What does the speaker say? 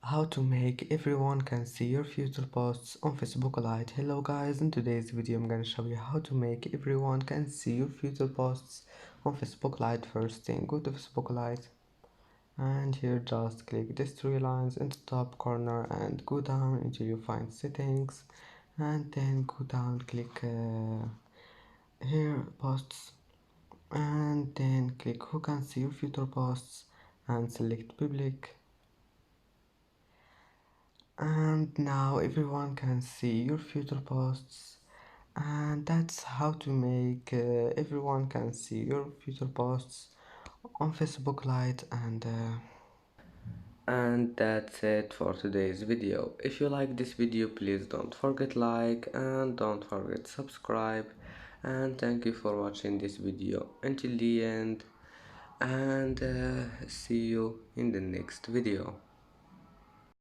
How to make everyone can see your future posts on Facebook Lite. Hello guys, in today's video I'm gonna show you how to make everyone can see your future posts on Facebook Lite. First thing, go to Facebook Lite and here just click these three lines in the top corner and go down until you find settings, and then go down, click here posts, and then click who can see your future posts and select public. And now everyone can see your future posts, and that's how to make everyone can see your future posts on Facebook Lite. And that's it for today's video. If you like this video, please don't forget like and don't forget subscribe, and thank you for watching this video until the end, and see you in the next video.